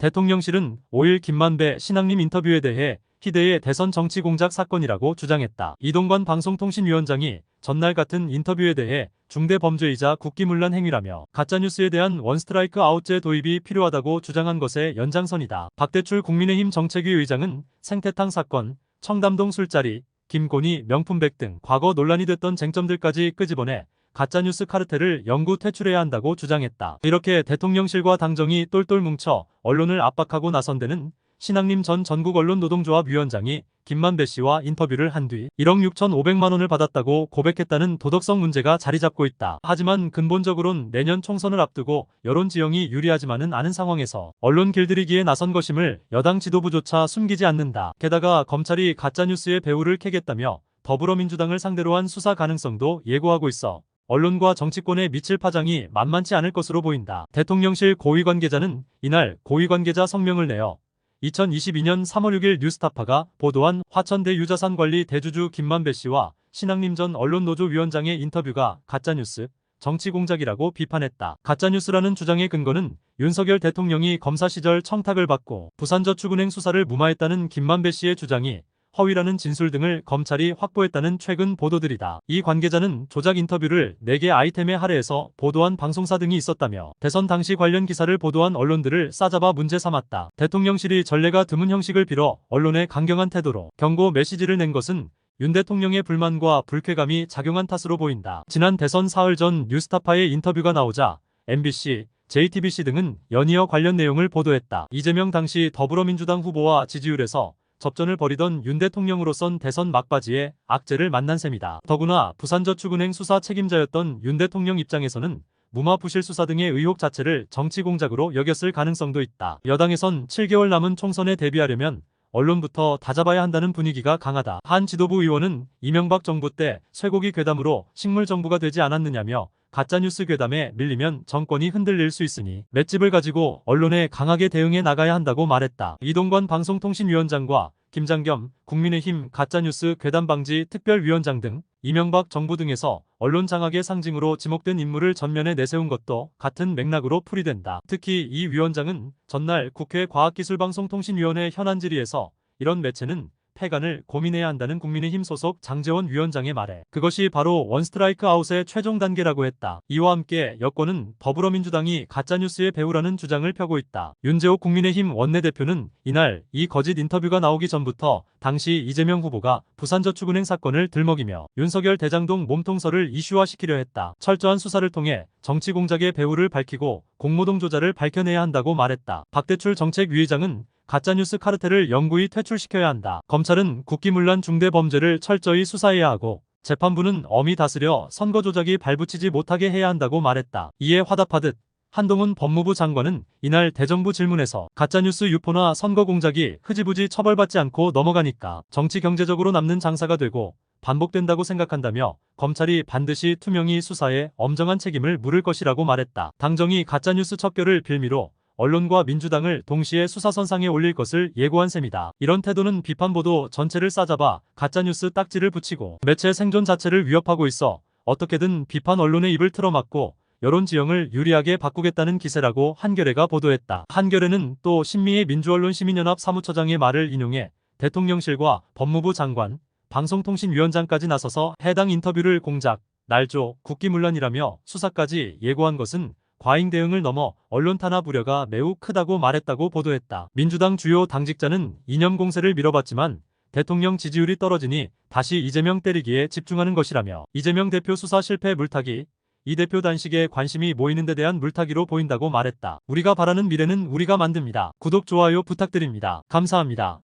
대통령실은 5일 김만배 신앙님 인터뷰에 대해 희대의 대선 정치 공작 사건이라고 주장했다. 이동관 방송통신위원장이 전날 같은 인터뷰에 대해 중대범죄이자 국기문란 행위라며 가짜뉴스에 대한 원스트라이크 아웃제 도입이 필요하다고 주장한 것의 연장선이다. 박대출 국민의힘 정책위 의장은 생태탕 사건, 청담동 술자리, 김건희 명품백 등 과거 논란이 됐던 쟁점들까지 끄집어내 가짜뉴스 카르텔을 영구 퇴출해야 한다고 주장했다. 이렇게 대통령실과 당정이 똘똘 뭉쳐 언론을 압박하고 나선 데는 신앙림 전 전국언론노동조합 위원장이 김만배 씨와 인터뷰를 한 뒤 1억 6,500만 원을 받았다고 고백했다는 도덕성 문제가 자리 잡고 있다. 하지만 근본적으론 내년 총선을 앞두고 여론 지형이 유리하지만은 않은 상황에서 언론 길들이기에 나선 것임을 여당 지도부조차 숨기지 않는다. 게다가 검찰이 가짜뉴스의 배후를 캐겠다며 더불어민주당을 상대로 한 수사 가능성도 예고하고 있어 언론과 정치권에 미칠 파장이 만만치 않을 것으로 보인다. 대통령실 고위 관계자는 이날 고위 관계자 성명을 내어 2022년 3월 6일 뉴스타파가 보도한 화천대 유자산 관리 대주주 김만배 씨와 신앙림 전 언론노조 위원장의 인터뷰가 가짜뉴스, 정치 공작이라고 비판했다. 가짜뉴스라는 주장의 근거는 윤석열 대통령이 검사 시절 청탁을 받고 부산저축은행 수사를 무마했다는 김만배 씨의 주장이 허위라는 진술 등을 검찰이 확보했다는 최근 보도들이다. 이 관계자는 조작 인터뷰를 4개 아이템에 할애해서 보도한 방송사 등이 있었다며 대선 당시 관련 기사를 보도한 언론들을 싸잡아 문제 삼았다. 대통령실이 전례가 드문 형식을 빌어 언론에 강경한 태도로 경고 메시지를 낸 것은 윤 대통령의 불만과 불쾌감이 작용한 탓으로 보인다. 지난 대선 사흘 전 뉴스타파의 인터뷰가 나오자 MBC, JTBC 등은 연이어 관련 내용을 보도했다. 이재명 당시 더불어민주당 후보와 지지율에서 접전을 벌이던 윤 대통령으로선 대선 막바지에 악재를 만난 셈이다. 더구나 부산저축은행 수사 책임자였던 윤 대통령 입장에서는 무마부실 수사 등의 의혹 자체를 정치 공작으로 여겼을 가능성도 있다. 여당에선 7개월 남은 총선에 대비하려면 언론부터 다잡아야 한다는 분위기가 강하다. 한 지도부 의원은 이명박 정부 때 쇠고기 괴담으로 식물 정부가 되지 않았느냐며 가짜뉴스 괴담에 밀리면 정권이 흔들릴 수 있으니 맷집을 가지고 언론에 강하게 대응해 나가야 한다고 말했다. 이동관 방송통신위원장과 김장겸 국민의힘 가짜뉴스 괴담방지 특별위원장 등 이명박 정부 등에서 언론 장악의 상징으로 지목된 인물을 전면에 내세운 것도 같은 맥락으로 풀이된다. 특히 이 위원장은 전날 국회 과학기술방송통신위원회 현안 질의에서 이런 매체는 폐간을 고민해야 한다는 국민의힘 소속 장제원 위원장의 말에 그것이 바로 원스트라이크 아웃의 최종 단계라고 했다. 이와 함께 여권은 더불어민주당이 가짜뉴스의 배후라는 주장을 펴고 있다. 윤재옥 국민의힘 원내대표는 이날 이 거짓 인터뷰가 나오기 전부터 당시 이재명 후보가 부산저축은행 사건을 들먹이며 윤석열 대장동 몸통설을 이슈화시키려 했다. 철저한 수사를 통해 정치 공작의 배후를 밝히고 공모동 조작을 밝혀내야 한다고 말했다. 박대출 정책위의장은 가짜뉴스 카르텔을 영구히 퇴출시켜야 한다. 검찰은 국기문란 중대범죄를 철저히 수사해야 하고 재판부는 엄히 다스려 선거 조작이 발붙이지 못하게 해야 한다고 말했다. 이에 화답하듯 한동훈 법무부 장관은 이날 대정부 질문에서 가짜뉴스 유포나 선거 공작이 흐지부지 처벌받지 않고 넘어가니까 정치 경제적으로 남는 장사가 되고 반복된다고 생각한다며 검찰이 반드시 투명히 수사에 엄정한 책임을 물을 것이라고 말했다. 당정이 가짜뉴스 척결을 빌미로 언론과 민주당을 동시에 수사선상에 올릴 것을 예고한 셈이다. 이런 태도는 비판보도 전체를 싸잡아 가짜뉴스 딱지를 붙이고 매체 생존 자체를 위협하고 있어 어떻게든 비판 언론의 입을 틀어막고 여론 지형을 유리하게 바꾸겠다는 기세라고 한겨레가 보도했다. 한겨레는 또 신미애 민주언론시민연합 사무처장의 말을 인용해 대통령실과 법무부 장관, 방송통신위원장까지 나서서 해당 인터뷰를 공작, 날조, 국기문란이라며 수사까지 예고한 것은 과잉 대응을 넘어 언론 탄압 우려가 매우 크다고 말했다고 보도했다. 민주당 주요 당직자는 이념 공세를 미뤄봤지만 대통령 지지율이 떨어지니 다시 이재명 때리기에 집중하는 것이라며 이재명 대표 수사 실패 물타기, 이 대표 단식에 관심이 모이는 데 대한 물타기로 보인다고 말했다. 우리가 바라는 미래는 우리가 만듭니다. 구독, 좋아요 부탁드립니다. 감사합니다.